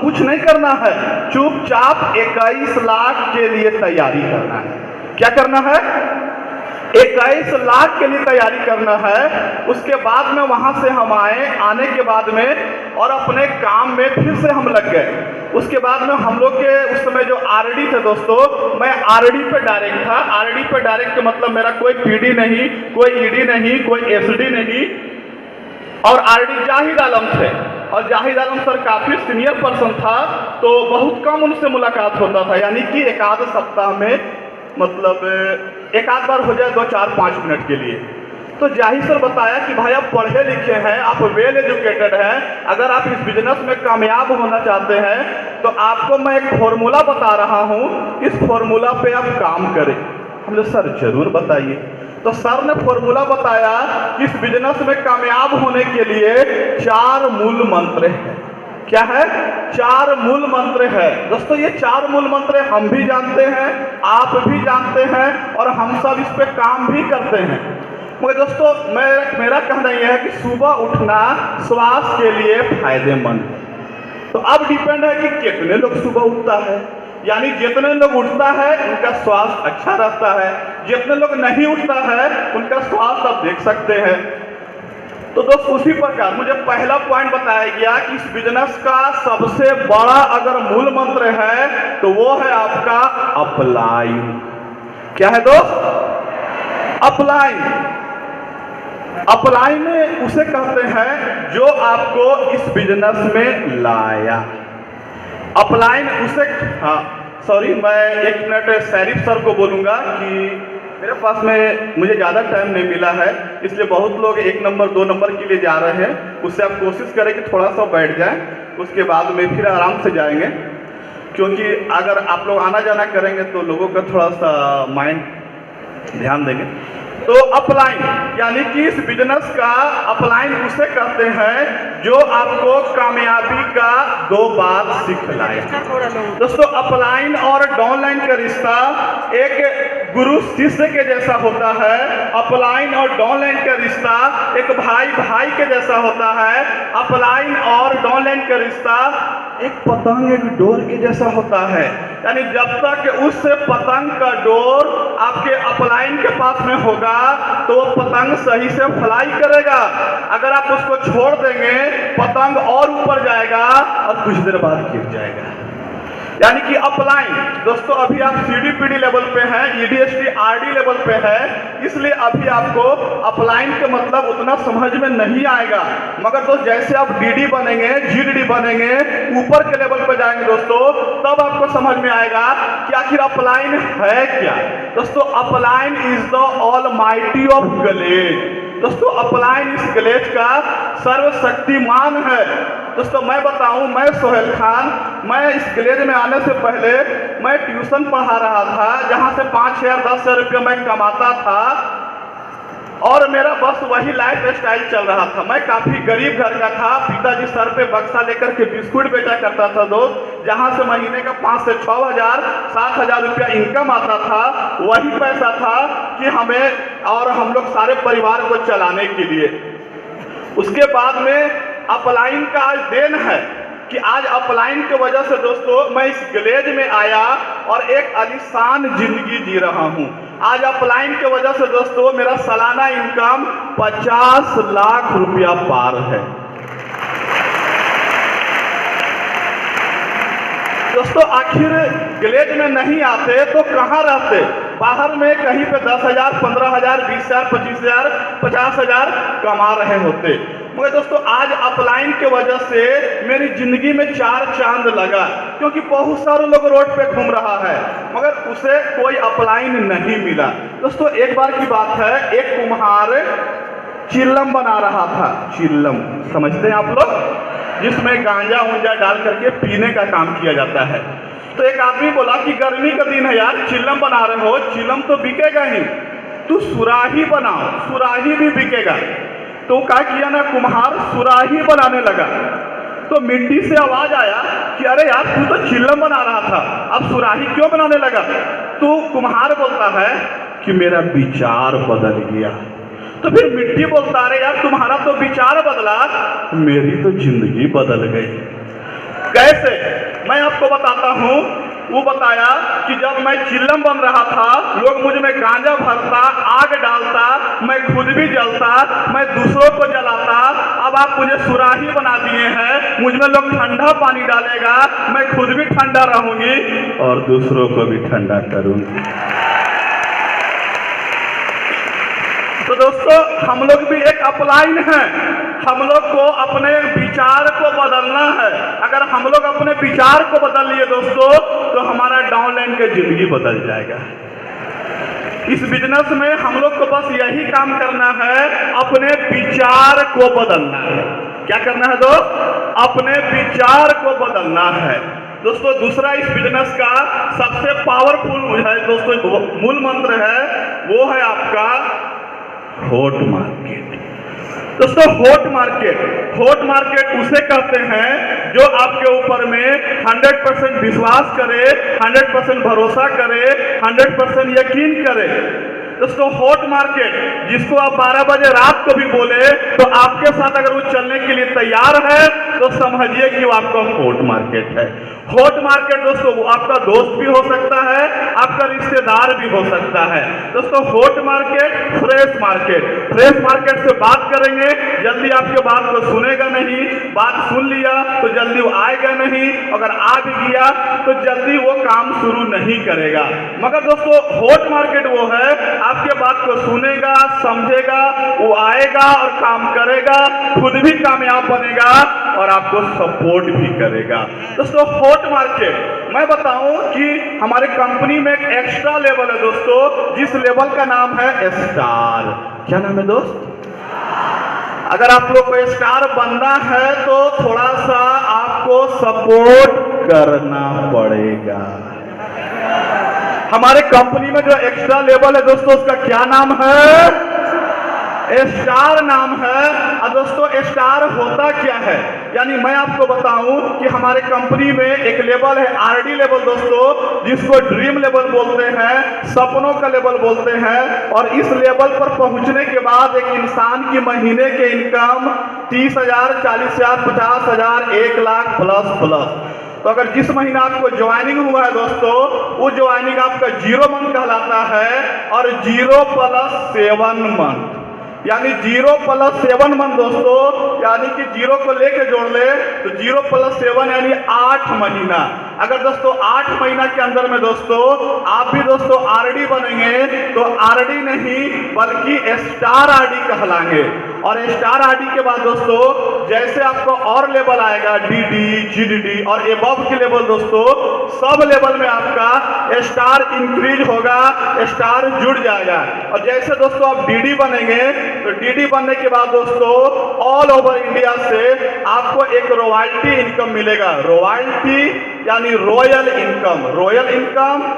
कुछ नहीं करना है, चुपचाप 21 लाख के लिए तैयारी करना है। क्या करना है? 21 लाख के लिए तैयारी करना है। उसके बाद में वहां से हम आने के बाद में और अपने काम में फिर से हम लग गए। उसके बाद में हम लोग के उस समय जो आरडी थे दोस्तों, मैं आरडी पे डायरेक्ट था। आरडी पे डायरेक्ट का मतलब मेरा कोई पीडी नहीं, कोई ईडी नहीं, कोई एसडी नहीं, और आरडी जाहिद आलम थे। और जाहिद आलम सर काफ़ी सीनियर पर्सन था, तो बहुत कम उनसे मुलाकात होता था, यानी कि एक आध सप्ताह में, मतलब एक आध बार हो जाए 2-4-5 मिनट के लिए। तो जाहिद सर बताया कि भाई आप पढ़े लिखे हैं, आप वेल एजुकेटेड हैं, अगर आप इस बिजनेस में कामयाब होना चाहते हैं तो आपको मैं एक फॉर्मूला बता रहा हूँ, इस फॉर्मूला पे आप काम करें। हम लोग सर जरूर बताइए। तो सर ने फॉर्मूला बताया कि इस बिजनेस में कामयाब होने के लिए 4 मूल मंत्र हैं। क्या है? 4 मूल मंत्र है दोस्तों। ये 4 मूल मंत्र हम भी जानते हैं, आप भी जानते हैं, और हम सब इस पे काम भी करते हैं। मगर दोस्तों मेरा कहना यह है कि सुबह उठना स्वास्थ्य के लिए फायदेमंद है। तो अब डिपेंड है कि कितने लोग सुबह उठता है, यानी जितने लोग उठता है उनका स्वास्थ्य अच्छा रहता है, जितने लोग नहीं उठता है उनका स्वास्थ्य आप देख सकते हैं। तो दोस्तों उसी प्रकार मुझे पहला पॉइंट बताया गया कि इस बिजनेस का सबसे बड़ा अगर मूल मंत्र है तो वो है आपका अपलाइन। क्या है दोस्त? अपलाइन। अपलाइन उसे कहते हैं जो आपको इस बिजनेस में लाया। अपलाइन उसे, हाँ सॉरी, मैं 1 मिनट शरीफ सर को बोलूँगा कि मेरे पास में मुझे ज़्यादा टाइम नहीं मिला है, इसलिए बहुत लोग 1 नंबर 2 नंबर के लिए जा रहे हैं। उससे आप कोशिश करें कि थोड़ा सा बैठ जाएं, उसके बाद में फिर आराम से जाएंगे, क्योंकि अगर आप लोग आना जाना करेंगे तो लोगों का थोड़ा सा माइंड ध्यान देंगे। तो अपलाइन यानी कि इस बिजनेस का अपलाइन उसे कहते हैं जो आपको कामयाबी का 2 बात सिखलाए। दोस्तों अपलाइन और डाउनलाइन का रिश्ता एक गुरु शिष्य के जैसा होता है। अपलाइन और डाउनलाइन का रिश्ता एक भाई भाई के जैसा होता है। अपलाइन और डाउनलाइन का रिश्ता एक पतंग एक डोर के जैसा होता है। यानी जब तक उस पतंग का डोर आपके अपलाइन के पास में होगा तो वो पतंग सही से फ्लाई करेगा। अगर आप उसको छोड़ देंगे पतंग और ऊपर जाएगा और कुछ देर बाद गिर जाएगा। यानी कि अपलाइन दोस्तों अभी आप सीडीपीडी लेवल पे हैं, ईडीएसटी आरडी लेवल पे है, इसलिए अभी आपको अपलाइन के मतलब उतना समझ में नहीं आएगा। मगर दोस्त जैसे आप डीडी बनेंगे, जीडीडी बनेंगे, ऊपर के लेवल पे जाएंगे दोस्तों, तब आपको समझ में आएगा कि आखिर अपलाइन है क्या। दोस्तों upline is the almighty of glaze. दोस्तों अपलाइन इस गलेज का सर्वशक्तिमान है। दोस्तों मैं बताऊं, मैं सोहेल खान, मैं इस गलेज में आने से पहले मैं ट्यूशन पढ़ा रहा था, जहां से 5,000-10,000 रुपये मैं कमाता था, और मेरा बस वही लाइफ स्टाइल चल रहा था। मैं काफ़ी गरीब घर का था। पिताजी सर पे बक्सा लेकर के बिस्कुट बेचा करता था दोस्त, जहां से महीने का 5 से 6 हज़ार 7 हज़ार रुपया इनकम आता था। वही पैसा था कि हमें और हम लोग सारे परिवार को चलाने के लिए। उसके बाद में अपलाइन का आज देन है कि आज अपलाइन की वजह से दोस्तों मैं इस गलेज में आया और एक आलीशान जिंदगी जी रहा हूं। आज अपलाइन की वजह से दोस्तों मेरा सालाना इनकम 50 लाख रुपया पार है। दोस्तों आखिर गलेज में नहीं आते तो कहाँ रहते? बाहर में कहीं पे 10,000, 15,000, 20,000, 25,000, 50,000 कमा रहे होते। मगर दोस्तों आज अपलाइन के वजह से मेरी जिंदगी में 4 चांद लगा, क्योंकि बहुत सारे लोग रोड पे घूम रहा है मगर उसे कोई अपलाइन नहीं मिला। दोस्तों एक बार की बात है, एक कुम्हार चिल्लम बना रहा था। चिल्लम समझते हैं आप लोग, जिसमें गांजा उंजा डाल करके पीने का काम किया जाता है। तो एक आदमी बोला कि गर्मी का दिन है यार, चिल्लम बना रहे हो, चिल्लम तो बिकेगा ही, तू सुराही बनाओ, सुराही भी बिकेगा। तो क्या किया ना, कुम्हार सुराही बनाने लगा। तो मिट्टी से आवाज आया कि अरे यार तू तो चिल्लम बना रहा था, अब सुराही क्यों बनाने लगा? तो कुम्हार बोलता है कि मेरा विचार बदल गया। तो फिर मिट्टी बोलता है यार तुम्हारा तो विचार बदला, मेरी तो जिंदगी बदल गई। कैसे, मैं आपको बताता हूँ। वो बताया कि जब मैं चिल्लम बन रहा था, लोग मुझ में गांजा भरता, आग डालता, मैं खुद भी जलता, मैं दूसरों को जलाता। अब आप मुझे सुराही बना दिए हैं, मुझ में लोग ठंडा पानी डालेगा, मैं खुद भी ठंडा रहूंगी और दूसरों को भी ठंडा करूंगी। तो दोस्तों, हम लोग भी एक अपलाइन हैं, हम लोग को अपने विचार को बदलना है। अगर हम लोग अपने विचार को बदल लिए दोस्तों, तो हमारा डाउनलाइन की जिंदगी बदल जाएगा। इस बिजनेस में हम लोग को बस यही काम करना है, अपने विचार को बदलना है। क्या करना है दोस्त? अपने विचार को बदलना है। दोस्तों, दूसरा इस बिजनेस का सबसे पावरफुल है दोस्तों, मूल मंत्र है, वो है आपका हॉट मार्केट। दोस्तों, हॉट मार्केट उसे कहते हैं जो आपके ऊपर में 100% विश्वास करे, 100% भरोसा करे, 100% यकीन करे। दोस्तों, हॉट मार्केट जिसको आप 12 बजे रात को भी बोले तो आपके साथ अगर वो चलने के लिए तैयार है, तो समझिए कि वो आपका हॉट मार्केट है। हॉट मार्केट दोस्तों, वो आपका दोस्त भी हो सकता है, आपका रिश्तेदार भी हो सकता है। दोस्तों, हॉट मार्केट, फ्रेश मार्केट से बात करेंगे, जल्दी आपके बात को सुनेगा नहीं, बात सुन लिया तो जल्दी वो आएगा नहीं, अगर आ भी गया तो जल्दी वो काम शुरू नहीं करेगा। मगर दोस्तों, हॉट मार्केट वो है, आपके बात को सुनेगा, समझेगा, वो आएगा और काम करेगा, खुद भी कामयाब बनेगा और आपको सपोर्ट भी करेगा। दोस्तों, हॉट मार्केट मैं बताऊं कि हमारे कंपनी में एक एक्स्ट्रा लेवल है दोस्तों, जिस लेवल का नाम है स्टार। क्या नाम है दोस्त? अगर आप लोग को स्टार बनना है तो थोड़ा सा आपको सपोर्ट करना पड़ेगा। हमारे कंपनी में जो एक्स्ट्रा लेवल है दोस्तों, उसका क्या नाम है? स्टार नाम है। और दोस्तों, स्टार होता क्या है? यानी मैं आपको बताऊं कि हमारे कंपनी में एक लेवल है आरडी लेवल दोस्तों, जिसको ड्रीम लेवल बोलते हैं, सपनों का लेवल बोलते हैं। और इस लेवल पर पहुंचने के बाद एक इंसान की महीने के इनकम 30,000, 40,000, 50,000, 1 लाख प्लस। तो अगर जिस महीना आपको ज्वाइनिंग हुआ है दोस्तों, वो ज्वाइनिंग आपका 0 मंथ कहलाता है, और 0 + 7 मंथ, यानी 0 + 7 मंथ दोस्तों, यानी कि 0 को लेके जोड़ ले तो 0 + 7 यानी 8 महीना। अगर दोस्तों 8 महीना के अंदर में दोस्तों आप भी दोस्तों आरडी बनेंगे, तो आरडी नहीं बल्कि स्टार आरडी कहलाएंगे। और स्टार आरडी के बाद दोस्तों जैसे आपको और लेवल आएगा, डीडी, जीडीडी और एबव के लेवल दोस्तों, सब लेवल में आपका स्टार इंक्रीज होगा, स्टार जुड़ जाएगा। और जैसे दोस्तों आप डीडी बनेंगे, तो डीडी बनने के बाद दोस्तों ऑल ओवर इंडिया से आपको एक रॉयल्टी इनकम मिलेगा। रॉयल्टी यानी रॉयल इनकम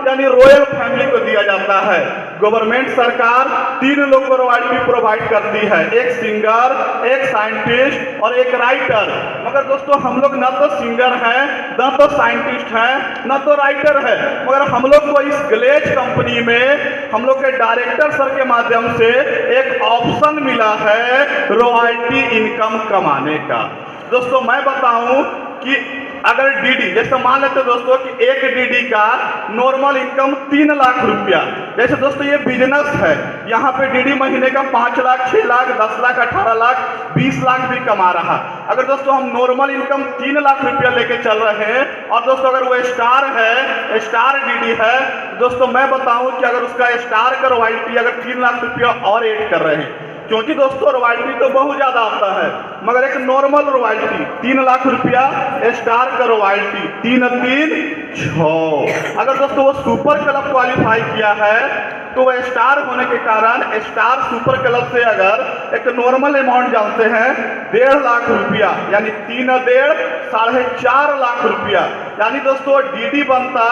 यानी रॉयल फैमिली को दिया जाता है। गवर्नमेंट सरकार 3 लोग को रॉयल्टी प्रोवाइड करती है, एक सिंगर, एक साइंटिस्ट और एक राइटर। मगर दोस्तों हम लोग न तो सिंगर हैं, न तो साइंटिस्ट हैं, न तो राइटर है, मगर हम लोग को इस ग्लेज कंपनी में हम लोग के डायरेक्टर सर के माध्यम से एक ऑप्शन मिला है रॉयल्टी इनकम कमाने का। दोस्तों मैं बताऊं कि अगर डीडी जैसे मान लेते दोस्तों कि एक डीडी का नॉर्मल इनकम 3 लाख रुपया, जैसे दोस्तों ये बिजनेस है, यहाँ पे डीडी महीने का 5 लाख, 6 लाख, 10 लाख, 18 लाख, 20 लाख भी कमा रहा। अगर दोस्तों हम नॉर्मल इनकम 3 लाख रुपया लेके चल रहे हैं, और दोस्तों अगर वो स्टार है, स्टार डीडी है, दोस्तों मैं बताऊं कि अगर उसका स्टार का रॉयल्टी अगर 3 लाख रुपया और ऐड कर रहे हैं, क्योंकि दोस्तों रॉयल्टी तो बहुत ज्यादा आता है, मगर एक नॉर्मल रॉयल्टी 3 लाख रुपया, स्टार का रॉयल्टी 3 3 6। अगर दोस्तों वो सुपर क्लब क्वालिफाई किया है, तो वह स्टार होने के कारण स्टार सुपर क्लब से अगर एक नॉर्मल अमाउंट जानते हैं 1.5 लाख रुपया, यानी 3 1.5 4.5 लाख रुपया, यानी दोस्तों डीडी बनता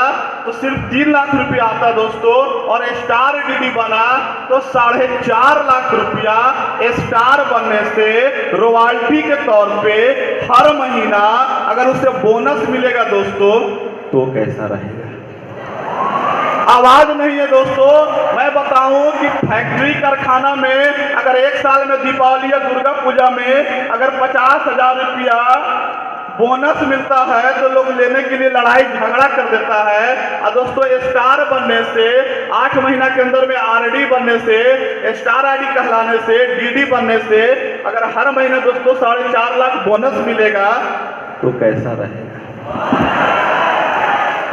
तो सिर्फ 3 लाख रुपया आता दोस्तों, और स्टार डीडी बना तो 4.5 लाख रुपया स्टार बनने से रॉयल्टी के तौर पे हर महीना अगर उसे बोनस मिलेगा दोस्तों, तो कैसा रहेगा? आवाज नहीं है दोस्तों। मैं बताऊं कि फैक्ट्री कारखाना में अगर एक साल में दीपावली या दुर्गा पूजा में अगर 50,000 रुपया बोनस मिलता है तो लोग लेने के लिए लड़ाई झगड़ा कर देता है। और दोस्तों स्टार बनने से 8 महीना के अंदर में आरडी बनने से, स्टार आईडी कहलाने से, डीडी बनने से अगर हर महीने दोस्तों 4.5 लाख बोनस मिलेगा तो कैसा रहेगा।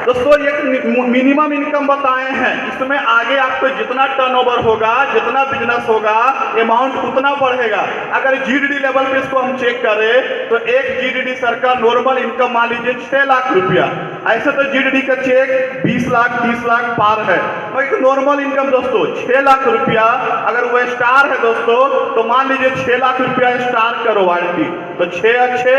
दोस्तों एक मिनिमम इनकम बताए हैं, इसमें आगे आपको जितना टर्नओवर होगा, जितना बिजनेस होगा, अमाउंट उतना बढ़ेगा। अगर जीडीडी लेवल पे इसको हम चेक करें तो एक जीडीडी सर का नॉर्मल इनकम मान लीजिए 6 लाख रुपया। ऐसे तो जीडीडी का चेक 20 लाख 30 लाख पार है, तो एक नॉर्मल इनकम दोस्तों 6 लाख रुपया। अगर वो स्टार है दोस्तों तो मान लीजिए 6 लाख रुपया स्टार का रॉयल्टी, तो 6 अच्छे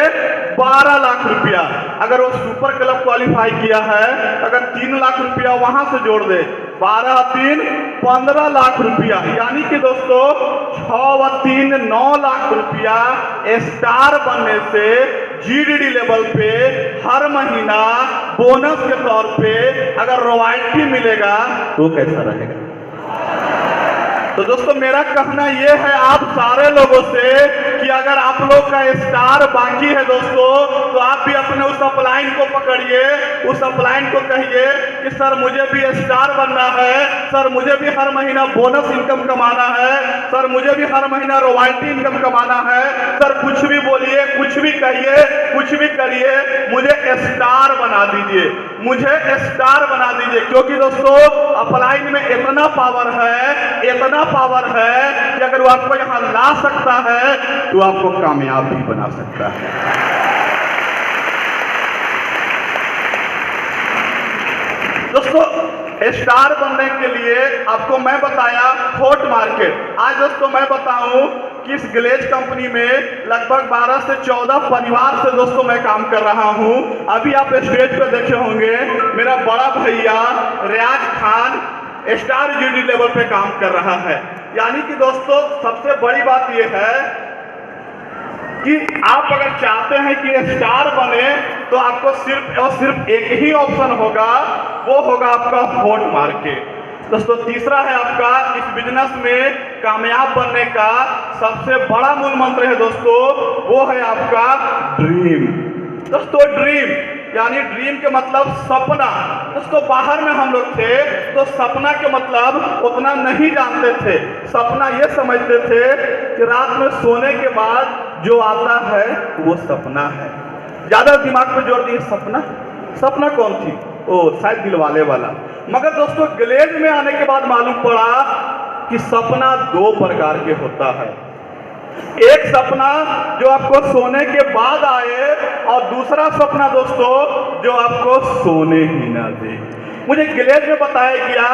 12 लाख रुपया। अगर वो सुपर क्लब क्वालिफाई किया है अगर 3 लाख रुपया वहां से जोड़ दे, 12 3 15 लाख रुपया, यानी कि दोस्तों 6 3 9 लाख रुपया स्टार बनने से जीडीडी लेवल पे हर महीना बोनस के तौर पे अगर रॉयल्टी मिलेगा तो कैसा रहेगा। तो दोस्तों मेरा कहना यह है आप सारे लोगों से कि अगर आप लोग का स्टार बाकी है दोस्तों तो आप भी अपने उस अपलाइन को पकड़िए, उस अपलाइन को कहिए कि सर मुझे भी स्टार बनना है, सर मुझे भी हर महीना बोनस इनकम कमाना है, सर मुझे भी हर महीना रॉयल्टी इनकम कमाना है। सर कुछ भी बोलिए, कुछ भी कहिए, कुछ भी करिए, मुझे स्टार बना दीजिए, मुझे स्टार बना दीजिए। क्योंकि दोस्तों अपलाइन में इतना पावर है, इतना पावर है कि अगर वो आपको यहां ला सकता है तो आपको कामयाब भी बना सकता है। दोस्तों स्टार बनने के लिए आपको मैं बताया हॉट मार्केट। आज दोस्तों मैं बताऊं कि इस ग्लेज कंपनी में लगभग 12 से 14 परिवार से दोस्तों मैं काम कर रहा हूं। अभी आप स्टेज पे देखे होंगे मेरा बड़ा भैया रियाज खान स्टार जीडी लेवल पे काम कर रहा है। यानी कि दोस्तों सबसे बड़ी बात यह है कि आप अगर चाहते हैं कि स्टार बने तो आपको सिर्फ और सिर्फ एक ही ऑप्शन होगा, वो होगा आपका हॉट मार्केट। दोस्तों तीसरा है आपका इस बिजनेस में कामयाब बनने का सबसे बड़ा मूल मंत्र है दोस्तों, वो है आपका ड्रीम। दोस्तों ड्रीम यानी ड्रीम के मतलब सपना। दोस्तों बाहर में हम लोग थे तो सपना के मतलब उतना नहीं जानते थे। सपना ये समझते थे कि रात में सोने के बाद जो आता है वो सपना है। ज्यादा दिमाग पे जोर दिए सपना, सपना कौन थी, ओ शायद दिलवाले वाला। मगर दोस्तों ग्लेज में आने के बाद मालूम पड़ा कि सपना 2 प्रकार के होता है। एक सपना जो आपको सोने के बाद आए और दूसरा सपना दोस्तों जो आपको सोने ही ना दे। मुझे ग्लेज में बताया गया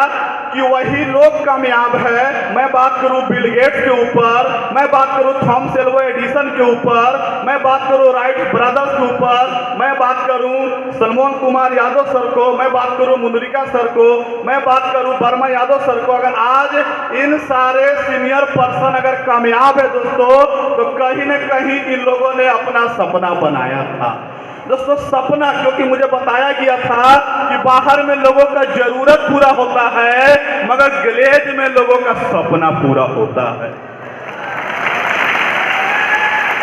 कि वही लोग कामयाब है। मैं बात करूं बिल गेट्स के ऊपर, मैं बात करूं थॉमस एल्वा एडिसन के ऊपर, मैं बात करूं राइट ब्रदर्स के ऊपर, मैं बात करूं सलमान कुमार यादव सर को, मैं बात करूं मुंद्रिका सर को, मैं बात करूं वर्मा यादव सर को। अगर आज इन सारे सीनियर पर्सन अगर कामयाब है दोस्तों तो कहीं न कहीं इन लोगों ने अपना सपना बनाया था। दोस्तों सपना, क्योंकि मुझे बताया गया था कि बाहर में लोगों का जरूरत पूरा होता है मगर ग्लेज में लोगों का सपना पूरा होता है।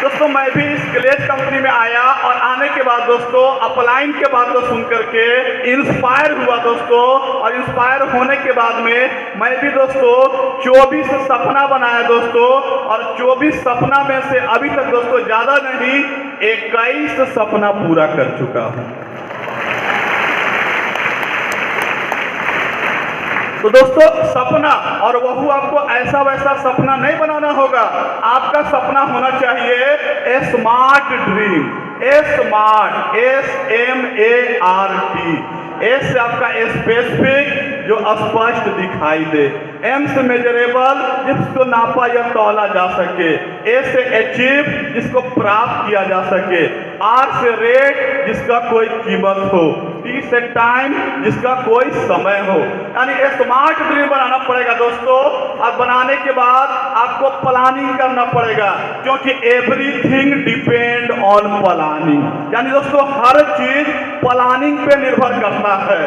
दोस्तों मैं भी इस ग्लेज कंपनी में आया और आने के बाद दोस्तों अपलाइन के बाद तो सुन करके इंस्पायर हुआ दोस्तों, और इंस्पायर होने के बाद में मैं भी दोस्तों 24 सपना बनाया दोस्तों, और 24 सपना में से अभी तक दोस्तों ज्यादा नहीं 21 सपना पूरा कर चुका हूं। तो दोस्तों सपना, और वह आपको ऐसा वैसा सपना नहीं बनाना होगा। आपका सपना होना चाहिए smart dream, smart SMART। S से आपका स्पेसिफिक जो स्पष्ट दिखाई दे, एम से मेजरेबल जिसको नापा या तौला जा सके, ए से अचीव जिसको प्राप्त किया जा सके, आर से रेट जिसका कोई कीमत हो, टी से टाइम जिसका कोई समय हो। यानी स्मार्ट ड्रीम बनाना पड़ेगा दोस्तों, और बनाने के बाद आपको प्लानिंग करना पड़ेगा, क्योंकि एवरीथिंग डिपेंड ऑन प्लानिंग। यानी दोस्तों हर चीज प्लानिंग पे निर्भर करता है।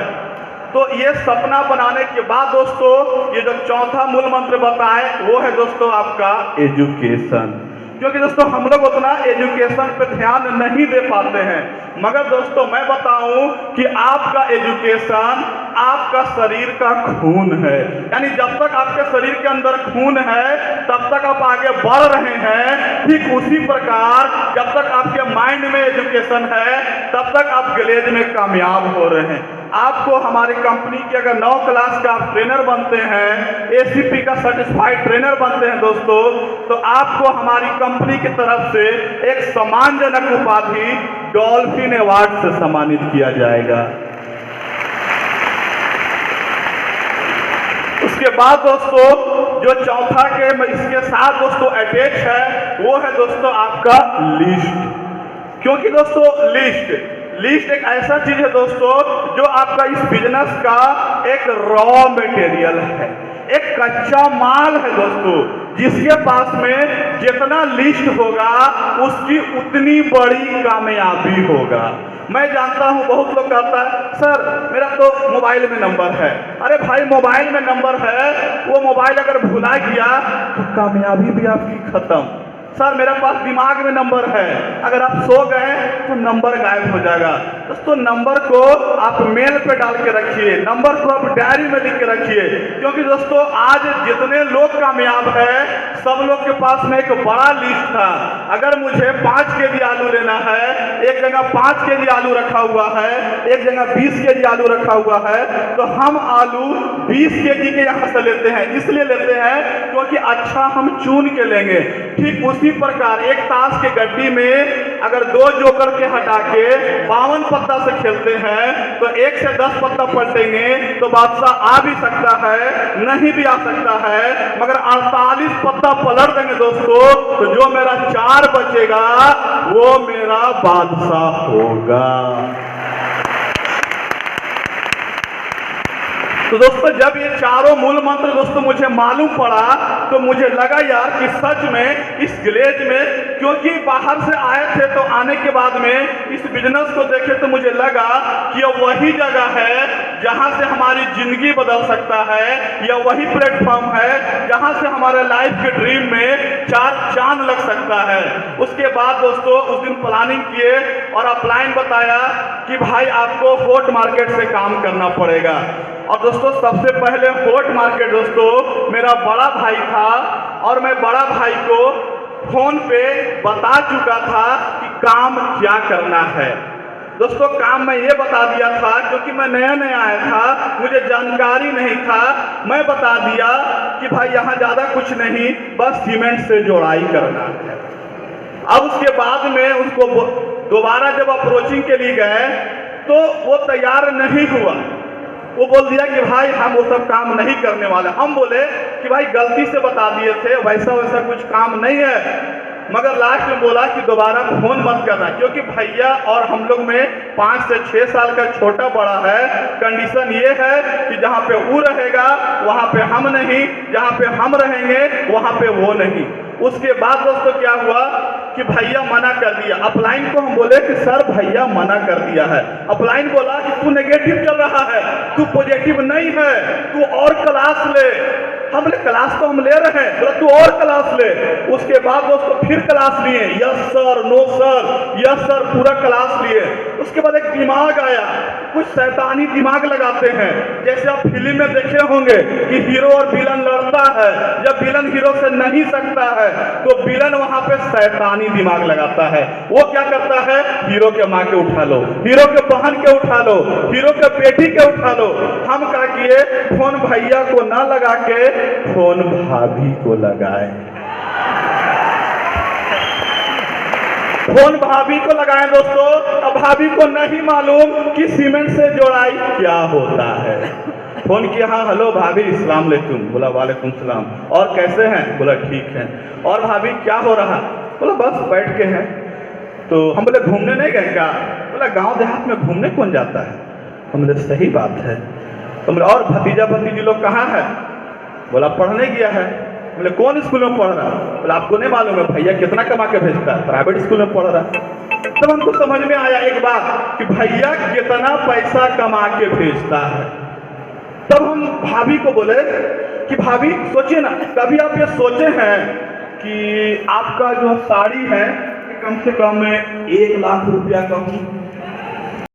तो ये सपना बनाने के बाद दोस्तों ये जो चौथा मूल मंत्र बताए वो है दोस्तों आपका एजुकेशन। क्योंकि दोस्तों हम लोग उतना एजुकेशन पे ध्यान नहीं दे पाते हैं। मगर दोस्तों मैं बताऊं कि आपका एजुकेशन आपका शरीर का खून है, यानी जब तक आपके शरीर के अंदर खून है तब तक आप आगे बढ़ रहे हैं। ठीक उसी प्रकार जब तक आपके माइंड में एजुकेशन है तब तक आप ग्लेज में कामयाब हो रहे हैं। आपको हमारी कंपनी के अगर 9 क्लास का आप ट्रेनर बनते हैं, एसीपी का सर्टिफाइड ट्रेनर बनते हैं दोस्तों, तो आपको हमारी कंपनी की तरफ से एक सम्मानजनक उपाधि डॉल्फिन अवार्ड से सम्मानित किया जाएगा। उसके बाद दोस्तों जो चौथा के इसके साथ दोस्तों अटैच है वो है दोस्तों आपका लिस्ट। क्योंकि दोस्तों लिस्ट एक ऐसा चीज है दोस्तों जो आपका इस बिजनेस का एक रॉ मटेरियल है, एक कच्चा माल है दोस्तों, जिसके पास में जितना लिस्ट होगा उसकी उतनी बड़ी कामयाबी होगा। मैं जानता हूं बहुत लोग कहता है सर मेरा तो मोबाइल में नंबर है। अरे भाई मोबाइल में नंबर है, वो मोबाइल अगर भुला गया तो कामयाबी भी आपकी खत्म। सर मेरे पास दिमाग में नंबर है, अगर आप सो गए तो नंबर गायब हो जाएगा। दोस्तों नंबर को आप मेल पे डाल के रखिए, नंबर को आप डायरी में लिख के रखिए, क्योंकि दोस्तों आज जितने लोग कामयाब हैं सब लोग के पास में एक बड़ा लिस्ट था। अगर मुझे 5 केजी आलू लेना है, एक जगह 5 केजी आलू रखा हुआ है, एक जगह 20 केजी आलू रखा हुआ है, तो हम आलू 20 केजी के यहाँ से लेते हैं। इसलिए लेते हैं क्योंकि अच्छा हम चुन के लेंगे। ठीक उसी प्रकार एक ताश के गड्डी में अगर 2 जोकर के हटा के 52 पत्ता से खेलते हैं तो 1 से 10 पत्ता पलटेंगे तो बादशाह आ भी सकता है, नहीं भी आ सकता है, मगर 48 पत्ता पलट देंगे दोस्तों तो जो मेरा 4 बचेगा वो मेरा बादशाह होगा। तो दोस्तों जब ये चारों मूल मंत्र दोस्तों मुझे मालूम पड़ा तो मुझे लगा यार कि सच में इस ग्लेज में, क्योंकि बाहर से आए थे तो आने के बाद में इस बिजनेस को देखे तो मुझे लगा कि यह वही जगह है जहां से हमारी जिंदगी बदल सकता है, यह वही प्लेटफॉर्म है जहां से हमारे लाइफ के ड्रीम में 4 चांद लग सकता है। उसके बाद दोस्तों उस दिन प्लानिंग किए और अपलाइन बताया कि भाई आपको हॉट मार्केट से काम करना पड़ेगा। और दोस्तों सबसे पहले हॉट मार्केट दोस्तों मेरा बड़ा भाई था और मैं बड़ा भाई को फोन पे बता चुका था कि काम क्या करना है। दोस्तों काम मैं ये बता दिया था क्योंकि मैं नया नया आया था, मुझे जानकारी नहीं था। मैं बता दिया कि भाई यहाँ ज़्यादा कुछ नहीं, बस सीमेंट से जोड़ाई करना है। अब उसके बाद में उसको दोबारा जब अप्रोचिंग के लिए गए तो वो तैयार नहीं हुआ। वो बोल दिया कि भाई हम वो सब काम नहीं करने वाले। हम बोले कि भाई गलती से बता दिए थे, वैसा वैसा कुछ काम नहीं है। मगर लास्ट में बोला कि दोबारा फोन मत करना, क्योंकि भैया और हम लोग में 5 से 6 साल का छोटा बड़ा है। कंडीशन ये है कि जहाँ पे वो रहेगा वहाँ पे हम नहीं, जहाँ पे हम रहेंगे वहाँ पे वो नहीं। उसके बाद दोस्तों क्या हुआ कि भैया मना कर दिया। अपलाइन को हम बोले कि सर भैया मना कर दिया है। अपलाइन बोला कि तू नेगेटिव चल रहा है, तू पॉजिटिव नहीं है, तू और क्लास ले। हमने क्लास तो हम ले रहे हैं, बोला तू और क्लास ले। उसके बाद दोस्तों फिर क्लास लिए, yes sir, no sir, yes sir, पूरा क्लास लिए। उसके बाद एक दिमाग आया, कुछ शैतानी दिमाग लगाते हैं। जैसे आप फिल्म में देखे होंगे कि हीरो और विलन लड़ता है, जब विलन हीरो से नहीं सकता है तो विलन वहां पे शैतानी दिमाग लगाता है। वो क्या करता है, हीरो के माँ के उठा लो, हीरो के बहन के उठा लो, हीरो के बेटी के उठा लो। हम क्या किए, फोन भैया को ना लगा के फोन भाभी को लगाए, फोन भाभी को लगाए दोस्तों। अब भाभी को नहीं मालूम कि सीमेंट से जोड़ाई क्या होता है। फोन किया, हाँ हेलो भाभी, अस्सलाम वालेकुम। बोला वालेकुम सलाम, और कैसे हैं? बोला ठीक है। और भाभी क्या हो रहा? बोला बस बैठ के हैं। तो हम बोले घूमने नहीं गए क्या? बोला गांव देहात में घूमने कौन जाता है? हम बोले सही बात है। तो बोले और भतीजा भतीजी लोग कहाँ है? बोला पढ़ने गया है। बोले कौन स्कूल में पढ़ रहा? बोला आपको नहीं मालूम है भैया कितना कमा के भेजता है, प्राइवेट स्कूल में पढ़ रहा। तब हमको समझ में आया एक बात कि भैया कितना पैसा कमा के भेजता है। तब हम भाभी को बोले कि भाभी सोचिए ना, कभी आप ये सोचे हैं कि आपका जो साड़ी है कम से कम 1 लाख रुपया का